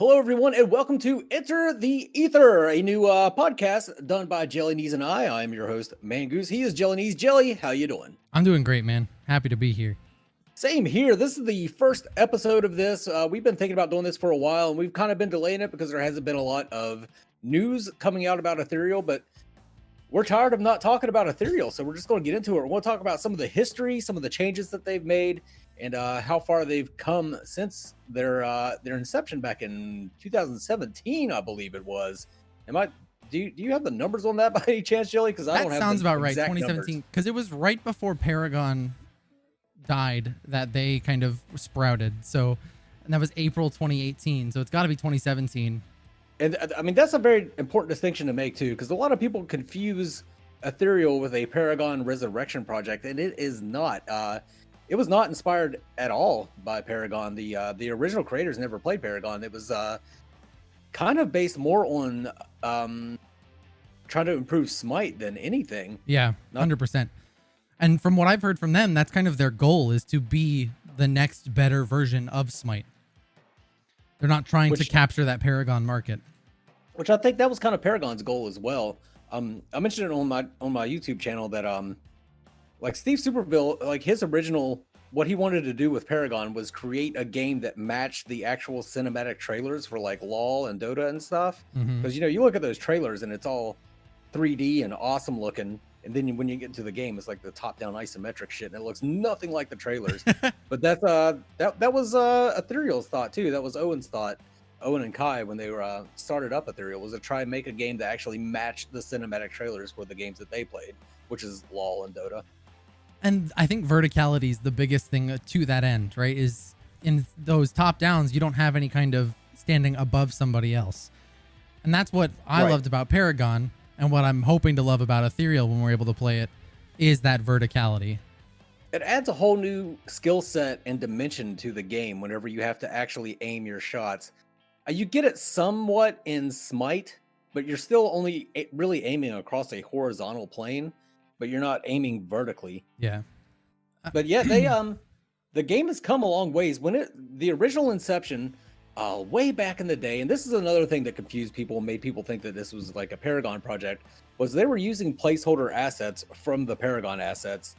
Hello, everyone, and welcome to Enter the Ether, a new podcast done by Jelly and I. I'm your host, Mangoose. He is Jelly. Jelly, how you doing? I'm doing great, man. Happy to be here. Same here. This is the first episode of this. We've been thinking about doing this for a while, and we've kind of been delaying it because there hasn't been a lot of news coming out about Ethereal, but we're tired of not talking about Ethereal, so we're just going to get into it. We're going to talk about some of the history, some of the changes that they've made, and how far they've come since their inception back in 2017, I believe it was. Do you have the numbers on that by any chance, Jelly? Because I don't have. That sounds about right. Exact 2017, because it was right before Paragon died that they kind of sprouted. So, and that was April 2018. So it's got to be 2017. And I mean, that's a very important distinction to make too, because a lot of people confuse Ethereal with a Paragon Resurrection project, and it is not. It was not inspired at all by Paragon. The original creators never played Paragon. It was kind of based more on trying to improve Smite than anything. Yeah, 100%. And from what I've heard from them, that's kind of their goal, is to be the next better version of Smite. They're not trying to capture that Paragon market. Which I think that was kind of Paragon's goal as well. I mentioned it on my YouTube channel that like Steve Superville, like his original, what he wanted to do with Paragon was create a game that matched the actual cinematic trailers for like LoL and Dota and stuff. Because you look at those trailers and it's all 3D and awesome looking, and then when you get into the game, it's like the top-down isometric shit, and it looks nothing like the trailers. But that's that was Ethereal's thought too. That was Owen's thought. Owen and Kai, when they were started up Ethereal, was to try and make a game that actually matched the cinematic trailers for the games that they played, which is LoL and Dota. And I think verticality is the biggest thing to that end, right? Is in those top downs, you don't have any kind of standing above somebody else. And that's what I loved about Paragon, and what I'm hoping to love about Ethereal when we're able to play it, is that verticality. It adds a whole new skill set and dimension to the game whenever you have to actually aim your shots. You get it somewhat in Smite, but you're still only really aiming across a horizontal plane, but you're not aiming vertically. Yeah. But yeah, the game has come a long ways. The original inception, way back in the day, and this is another thing that confused people and made people think that this was like a Paragon project, was they were using placeholder assets from the Paragon assets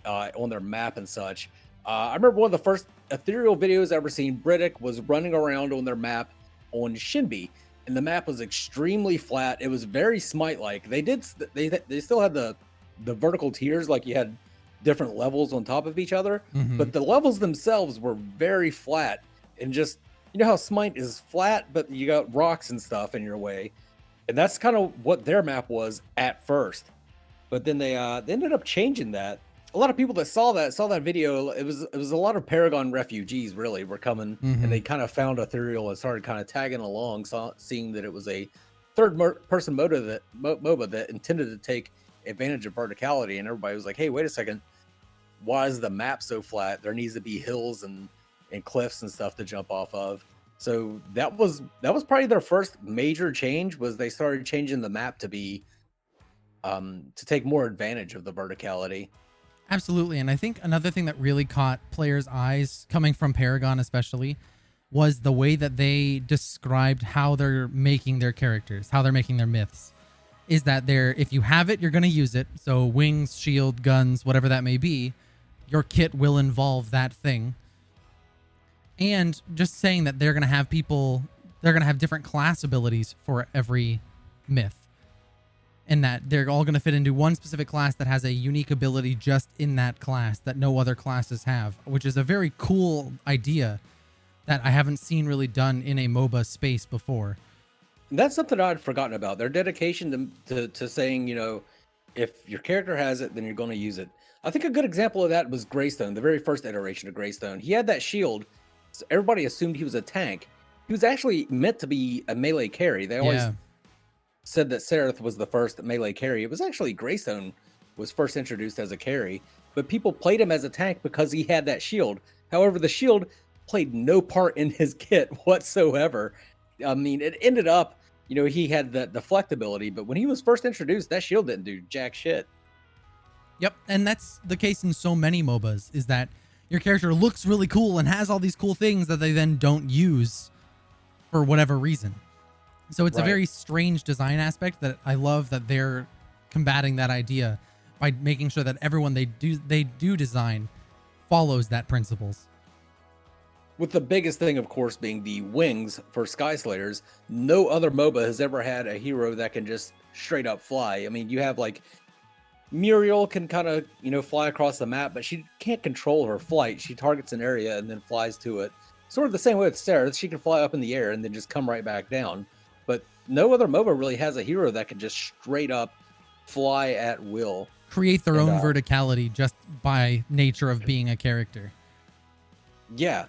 on their map and such. I remember one of the first Ethereal videos I ever seen. Britick was running around on their map on Shinbi, and the map was extremely flat. It was very Smite-like. They still had the vertical tiers, like you had different levels on top of each other, but the levels themselves were very flat, and just, you know how Smite is flat, but you got rocks and stuff in your way, and that's kind of what their map was at first. But then they ended up changing that. A lot of people that saw that video, it was a lot of Paragon refugees really were coming, and they kind of found Ethereal and started kind of tagging along, seeing that it was a third-person MOBA that intended to take advantage of verticality, and everybody was like, hey, wait a second, why is the map so flat? There needs to be hills and cliffs and stuff to jump off of. So that was probably their first major change, was they started changing the map to be to take more advantage of the verticality. Absolutely. And I think another thing that really caught players' eyes, coming from Paragon especially, was the way that they described how they're making their characters, how they're making their myths. Is that if you have it, you're going to use it. So wings, shield, guns, whatever that may be, your kit will involve that thing. And just saying that they're going to have different class abilities for every myth. And that they're all going to fit into one specific class that has a unique ability just in that class that no other classes have, which is a very cool idea that I haven't seen really done in a MOBA space before. That's something I'd forgotten about. Their dedication to saying, if your character has it, then you're going to use it. I think a good example of that was Greystone, the very first iteration of Greystone. He had that shield, so everybody assumed he was a tank. He was actually meant to be a melee carry. They always said that Seraph was the first melee carry. It was actually Greystone was first introduced as a carry, but people played him as a tank because he had that shield. However, the shield played no part in his kit whatsoever. I mean, it ended up, he had the deflectability, but when he was first introduced, that shield didn't do jack shit. Yep, and that's the case in so many MOBAs, is that your character looks really cool and has all these cool things that they then don't use for whatever reason. So it's a Right. very strange design aspect that I love that they're combating that idea by making sure that everyone they do design follows that principles. With the biggest thing, of course, being the wings for Sky Slayers. No other MOBA has ever had a hero that can just straight up fly. I mean, you have like Muriel can kind of, fly across the map, but she can't control her flight. She targets an area and then flies to it. Sort of the same way with Sarah. She can fly up in the air and then just come right back down. But no other MOBA really has a hero that can just straight up fly at will. Create their own verticality just by nature of being a character. Yeah.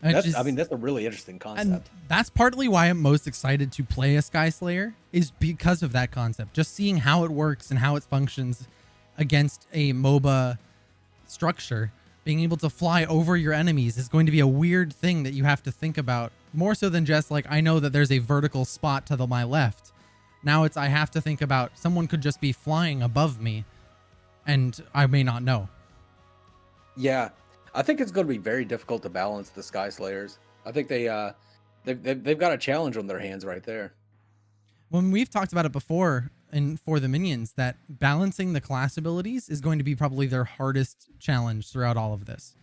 That's a really interesting concept. And that's partly why I'm most excited to play a Sky Slayer, is because of that concept. Just seeing how it works and how it functions against a MOBA structure. Being able to fly over your enemies is going to be a weird thing that you have to think about. More so than just like, I know that there's a vertical spot to my left. Now I have to think about someone could just be flying above me and I may not know. Yeah. I think it's going to be very difficult to balance the Sky Slayers. I think they've got a challenge on their hands right there. When we've talked about it before and for the minions, that balancing the class abilities is going to be probably their hardest challenge throughout all of this.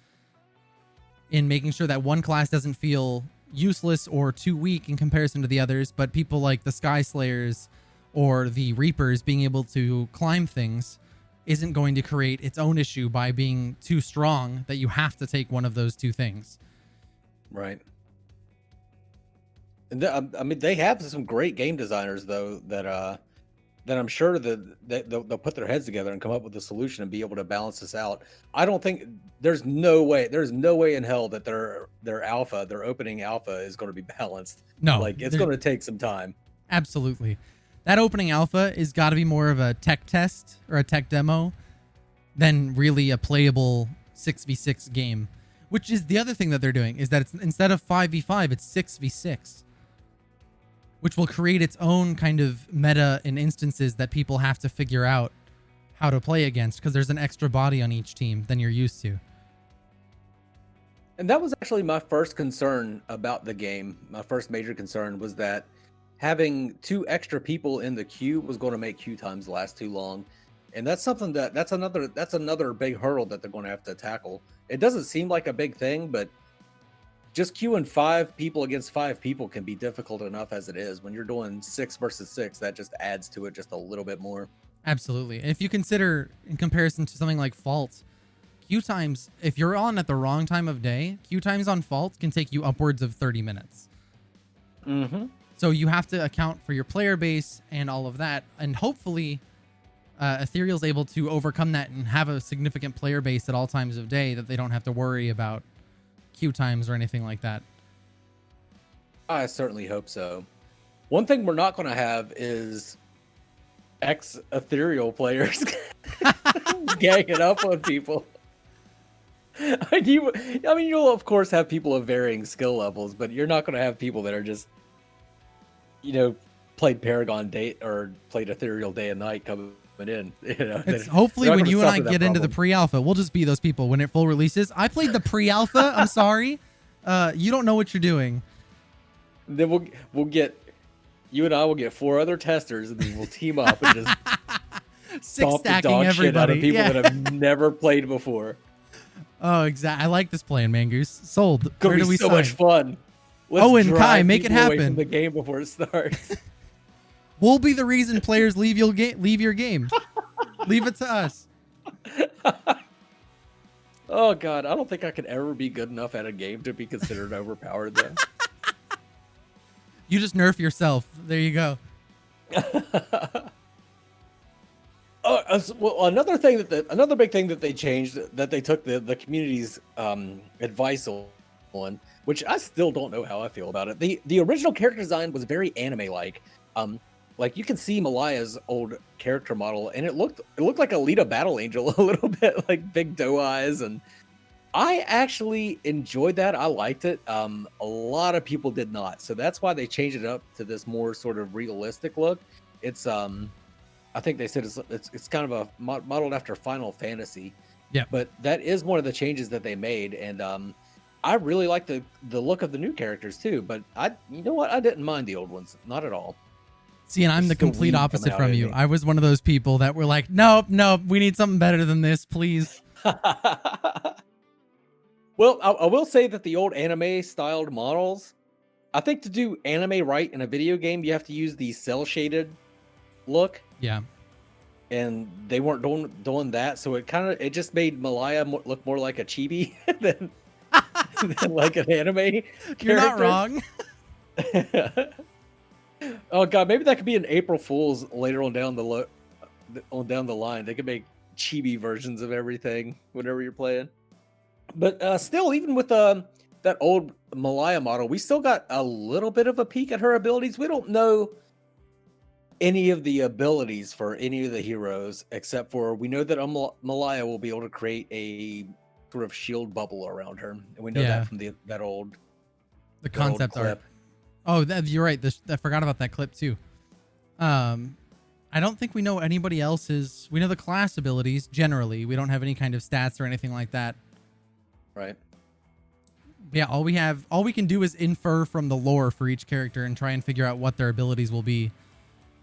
In making sure that one class doesn't feel useless or too weak in comparison to the others, but people like the Sky Slayers or the Reapers being able to climb things isn't going to create its own issue by being too strong that you have to take one of those two things. Right. And they have some great game designers though that I'm sure that they'll put their heads together and come up with a solution and be able to balance this out. I don't think there's no way in hell that their opening alpha is going to be balanced. No, like it's going to take some time. Absolutely. That opening alpha is got to be more of a tech test or a tech demo than really a playable 6v6 game, which is the other thing that they're doing, is that it's instead of 5v5, it's 6v6, which will create its own kind of meta and instances that people have to figure out how to play against, because there's an extra body on each team than you're used to. And that was actually my first concern about the game. My first major concern was that having 2 extra people in the queue was going to make queue times last too long. And that's something that's another big hurdle that they're going to have to tackle. It doesn't seem like a big thing, but just queuing 5 people against 5 people can be difficult enough as it is. When you're doing 6 versus 6, that just adds to it just a little bit more. Absolutely. And if you consider, in comparison to something like Fault, queue times, if you're on at the wrong time of day, queue times on Fault can take you upwards of 30 minutes. Mm-hmm. So you have to account for your player base and all of that. And hopefully Ethereal's able to overcome that and have a significant player base at all times of day that they don't have to worry about queue times or anything like that. I certainly hope so. One thing we're not going to have is ex-Ethereal players ganging up on people. You'll of course have people of varying skill levels, but you're not going to have people that are just, played Paragon day or played Ethereal day and night coming in. It's hopefully when you and I get into the pre-alpha, we'll just be those people when it full releases. I played the pre-alpha. I'm sorry. You don't know what you're doing. Then we'll get, you and I will get 4 other testers, and then we'll team up and just six stacking the dog everybody shit out of people that have never played before. Oh, exactly. I like this plan, Mangoose. Sold. Where do we so sign? Much fun. Let's and Kai, make it happen. Away from the game before it starts. We'll be the reason players leave your game. Leave it to us. Oh God, I don't think I could ever be good enough at a game to be considered overpowered. Though. You just nerf yourself. There you go. Well, another big thing that they changed, that they took the community's advice on, which I still don't know how I feel about it. The original character design was very anime-like. Like you can see Malaya's old character model, and it looked like Alita Battle Angel a little bit, like big doe eyes, and I actually enjoyed that. I liked it. A lot of people did not, so that's why they changed it up to this more sort of realistic look. It's I think they said it's kind of a modeled after Final Fantasy. Yeah. But that is one of the changes that they made, and I really like the look of the new characters too, but you know what? I didn't mind the old ones, not at all. See, and I'm It's the still complete weed coming opposite out from at you. me. I was one of those people that were like, nope, nope, we need something better than this, please. Well, I will say that the old anime styled models, I think to do anime right in a video game, you have to use the cell shaded look, Yeah. and they weren't doing that, so it just made Malaya look more like a chibi than, than like an anime You're not character. wrong. Oh god, maybe that could be an April Fool's later on down down the line. They could make chibi versions of everything whenever you're playing. But still, even with that old Malaya model, we still got a little bit of a peek at her abilities. We don't know any of the abilities for any of the heroes, except for we know that Malaya will be able to create a sort of shield bubble around her, and we know Yeah. that from that The old concept art. clip. Oh, you're right. I forgot about that clip too. I don't think we know anybody else's. We know the class abilities generally. We don't have any kind of stats or anything like that. Right. Yeah, all we can do is infer from the lore for each character and try and figure out what their abilities will be.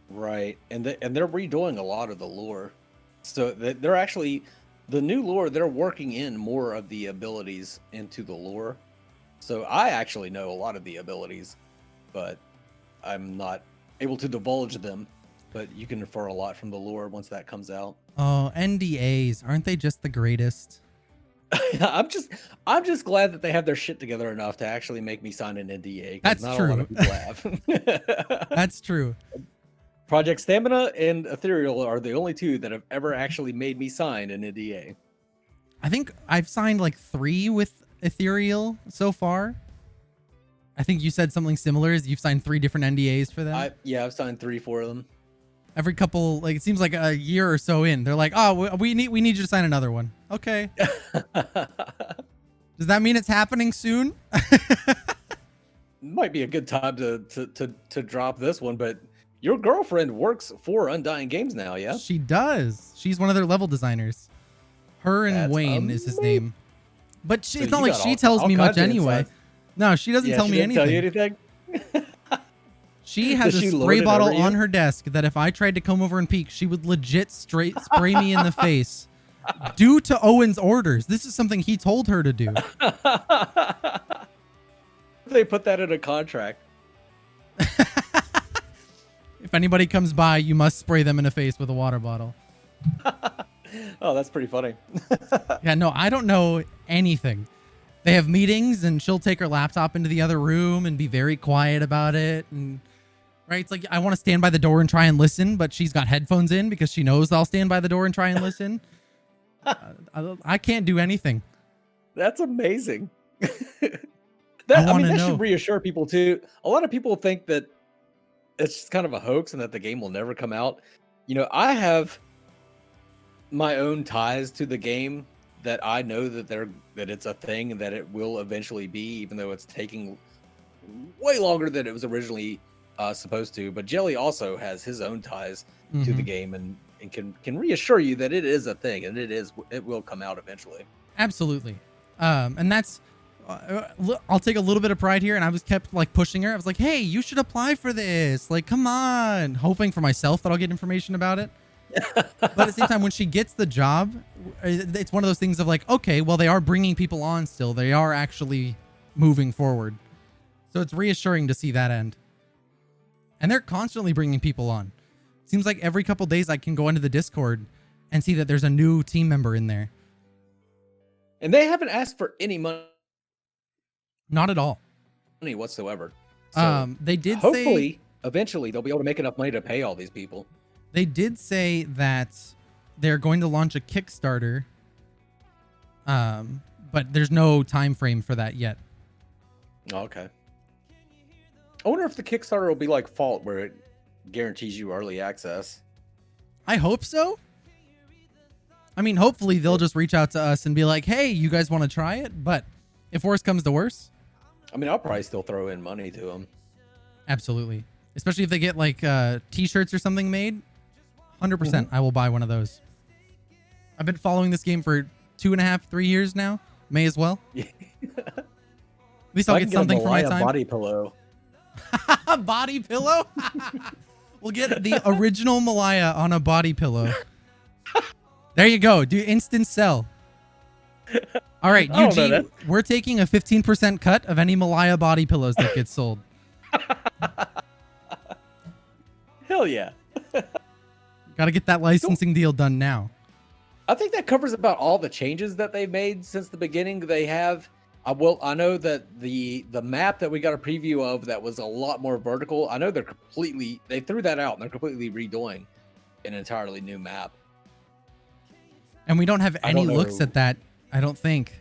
Right, and they're redoing a lot of the lore, so they're actually the new lore. They're working in more of the abilities into the lore. So I actually know a lot of the abilities, but I'm not able to divulge them. But you can infer a lot from the lore once that comes out. Oh, NDAs, aren't they just the greatest? I'm just glad that they have their shit together enough to actually make me sign an NDA. That's not true. A lot of people have. That's true. Project Stamina and Ethereal are the only two that have ever actually made me sign an NDA. I think I've signed like 3 with Ethereal so far. I think you said something similar. Is you've signed 3 different NDAs for them? I've signed 3-4 of them. Every couple, like it seems like a year or so in, they're like, "Oh, we need you to sign another one." Okay. Does that mean it's happening soon? Might be a good time to drop this one, but your girlfriend works for Undying Games now, yeah? She does. She's one of their level designers. Her and That's Wayne is his name. But So it's not you like got she all tells me kinds much of anyway. insights. No, she doesn't Yeah, tell she me didn't tell you anything. anything? She has Does a she lord spray it bottle over you? on her desk that if I tried to come over and peek, she would legit spray me in the face due to Owen's orders. This is something he told her to do. They put that in a contract. If anybody comes by, you must spray them in the face with a water bottle. Oh, that's pretty funny. Yeah, no, I don't know anything. They have meetings and she'll take her laptop into the other room and be very quiet about it. And right, it's like I want to stand by the door and try and listen, but she's got headphones in because she knows I'll stand by the door and try and listen. I can't do anything. That's amazing. I That wanna know. should reassure people too. A lot of people think that it's just kind of a hoax and that the game will never come out. You know, I have my own ties to the game that I know that it's a thing and that it will eventually be, even though it's taking way longer than it was originally supposed to. But Jelly also has his own ties to the game and can reassure you that it is a thing and it will come out eventually. Absolutely. And that's I'll take a little bit of pride here, and I was kept like pushing her. I was like, "Hey, you should apply for this. Like, come on," hoping for myself that I'll get information about it. But at the same time, when she gets the job, it's one of those things of like, okay, well, they are bringing people on still. They are actually moving forward. So it's reassuring to see that end. And they're constantly bringing people on. Seems like every couple days I can go into the Discord and see that there's a new team member in there. And they haven't asked for any money Not at all. whatsoever. So They did hopefully, eventually, they'll be able to make enough money to pay all these people. They did say that they're going to launch a Kickstarter, but there's no time frame for that yet. Okay. I wonder if the Kickstarter will be like Fault, where it guarantees you early access. I hope so. I mean, hopefully they'll just reach out to us and be like, "Hey, you guys want to try it?" But if worse comes to worse, I mean, I'll probably still throw in money to them. absolutely. Especially if they get like T-shirts or something made. 100%, I will buy one of those. I've been following this game for 2.5, 3 years now. May as well. At least If I'll I get can get a something for my Malaya time. body pillow. Body pillow? We'll get the original Malaya on a body pillow. There you go. Do instant sell. All right, I don't know Eugene, we're taking a 15% cut of any Malaya body pillows that get sold. Hell yeah. Got to get that licensing deal done now. I think that covers about all the changes that they've made since the beginning. They have, I know that the map that we got a preview of that was a lot more vertical. I know they threw that out and they're completely redoing an entirely new map. And we don't have any looks at that, I don't think.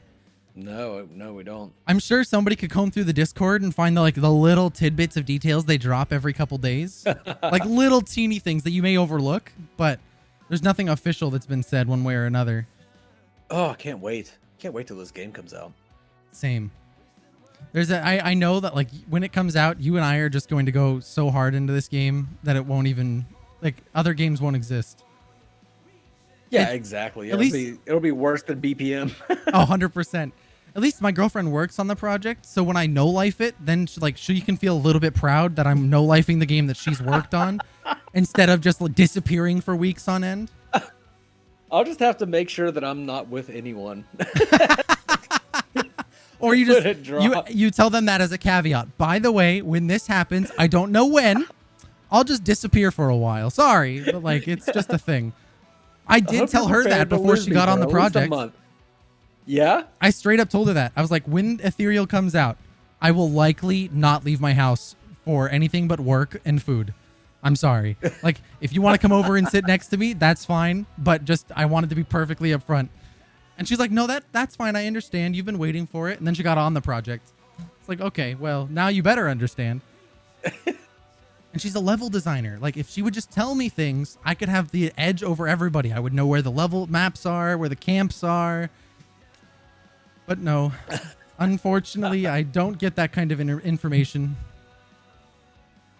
No, we don't. I'm sure somebody could comb through the Discord and find the little tidbits of details they drop every couple days. Like little teeny things that you may overlook, but there's nothing official that's been said one way or another. Oh, I can't wait. Can't wait till this game comes out. Same. I know that when it comes out, you and I are just going to go so hard into this game that it won't even, other games won't exist. Yeah, exactly. It'll be worse than BPM. 100%. At least my girlfriend works on the project, so when I no-life it, then she can feel a little bit proud that I'm no-lifing the game that she's worked on instead of just disappearing for weeks on end. I'll just have to make sure that I'm not with anyone. Or you just you tell them that as a caveat. By the way, when this happens, I don't know when, I'll just disappear for a while. Sorry, but it's just a thing. I did tell her that before she got on the project. Yeah? I straight up told her that. I was like, when Ethereal comes out, I will likely not leave my house for anything but work and food. I'm sorry. If you want to come over and sit next to me, that's fine. But I wanted to be perfectly upfront. And she's like, no, that's fine. I understand. You've been waiting for it. And then she got on the project. It's like, okay, well, now you better understand. And she's a level designer. If she would just tell me things, I could have the edge over everybody. I would know where the level maps are, where the camps are. But no, unfortunately, I don't get that kind of information.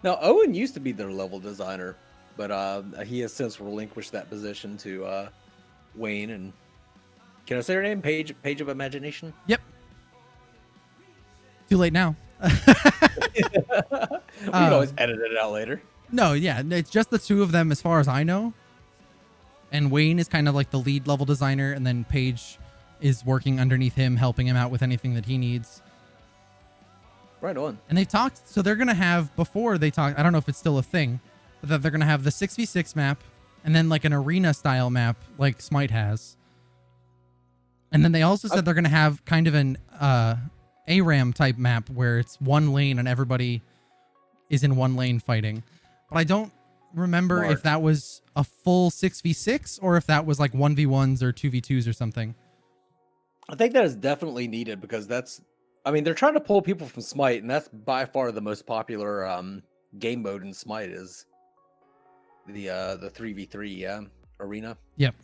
Now, Owen used to be their level designer, but he has since relinquished that position to Wayne. And can I say her name? Page of Imagination? Yep. Too late now. We can always edit it out later. No, yeah, it's just the two of them as far as I know. And Wayne is kind of the lead level designer, and then Paige is working underneath him, helping him out with anything that he needs. Right on. And they've talked, so they're going to have, before they talk, I don't know if it's still a thing, but that they're going to have the 6v6 map, and then an arena style map like Smite has. And then they also said they're going to have kind of an ARAM type map where it's one lane and everybody is in one lane fighting. But I don't remember if that was a full 6v6 or if that was 1v1s or 2v2s or something. I think that is definitely needed because they're trying to pull people from Smite, and that's by far the most popular game mode in Smite is the 3v3 arena. Yep.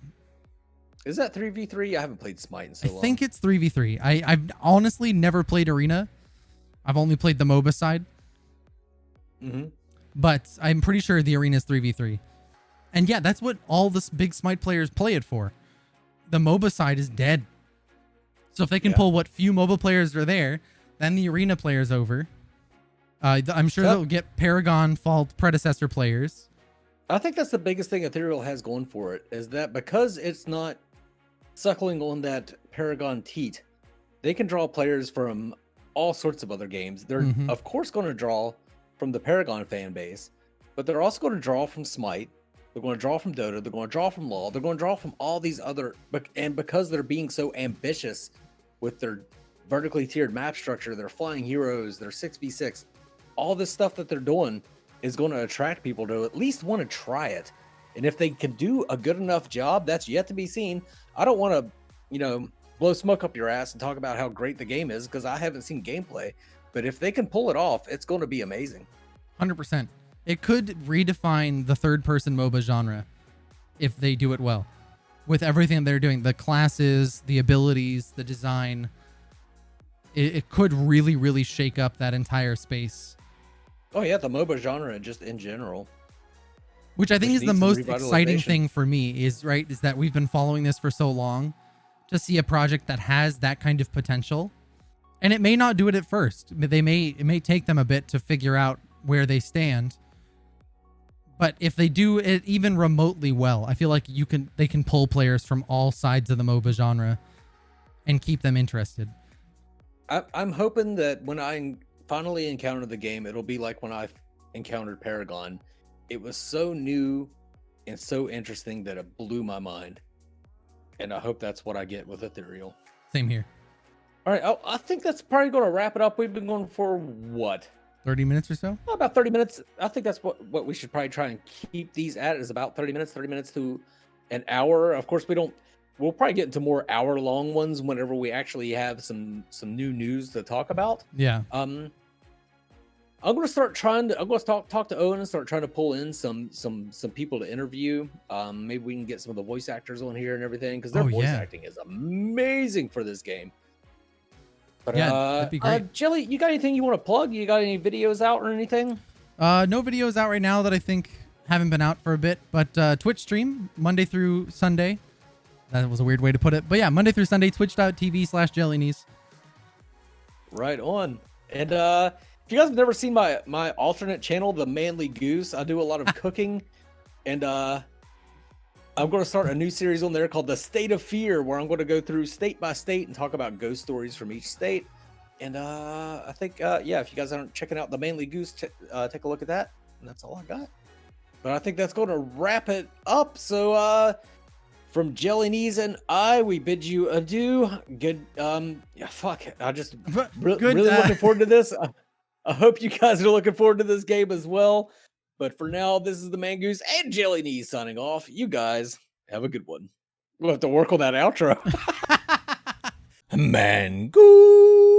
Is that 3v3? I haven't played Smite in so long. I think it's 3v3. I've honestly never played arena. I've only played the MOBA side. Mm-hmm. But I'm pretty sure the arena is 3v3. And yeah, that's what all the big Smite players play it for. The MOBA side is dead. So if they can pull what few MOBA players are there, then the arena players over. I'm sure they'll get Paragon Fault predecessor players. I think that's the biggest thing Ethereal has going for it, is that because it's not suckling on that Paragon teat, they can draw players from all sorts of other games. They're of course going to draw from the Paragon fan base, but they're also going to draw from Smite. They're going to draw from Dota. They're going to draw from LoL. They're going to draw from all these other, and because they're being so ambitious with their vertically tiered map structure, their flying heroes, their 6v6, all this stuff that they're doing is going to attract people to at least want to try it. And if they can do a good enough job, that's yet to be seen. I don't want to, blow smoke up your ass and talk about how great the game is because I haven't seen gameplay. But if they can pull it off, it's going to be amazing. 100%. It could redefine the third-person MOBA genre if they do it well. With everything they're doing, the classes, the abilities, the design, it could really, really shake up that entire space. Oh yeah, the MOBA genre just in general. Which I think is the most exciting thing for me is that we've been following this for so long. To see a project that has that kind of potential And it may not do it at first. It may take them a bit to figure out where they stand. But if they do it even remotely well, I feel like they can pull players from all sides of the MOBA genre and keep them interested. I'm hoping that when I finally encounter the game, it'll be like when I encountered Paragon. It was so new and so interesting that it blew my mind. And I hope that's what I get with Ethereal. Same here. All right, I think that's probably going to wrap it up. We've been going for what? 30 minutes or so? About 30 minutes. I think that's what we should probably try and keep these at, is about 30 minutes to an hour. Of course, we'll probably get into more hour-long ones whenever we actually have some new news to talk about. Yeah. I'm going to start I'm going to talk to Owen and start trying to pull in some people to interview. Maybe we can get some of the voice actors on here and everything, because their voice acting is amazing for this game. But yeah, that'd be great. Jelly, you got anything you want to plug? You got any videos out or anything? No videos out right now that I think haven't been out for a bit, but Twitch stream Monday through Sunday. That was a weird way to put it, but yeah, Monday through Sunday, twitch.tv/jellyknees. Right on. And if you guys have never seen my alternate channel, The Manly Goose, I do a lot of cooking, and I'm going to start a new series on there called The State of Fear, where I'm going to go through state by state and talk about ghost stories from each state. And I think, yeah, if you guys aren't checking out The Manly Goose, take a look at that. And that's all I got. But I think that's going to wrap it up. So from Jelly Knees and we bid you adieu. Good. Fuck. I just really looking forward to this. I hope you guys are looking forward to this game as well. But for now, this is the Mangoose and Jelly Knees signing off. You guys have a good one. We'll have to work on that outro. Mangoose.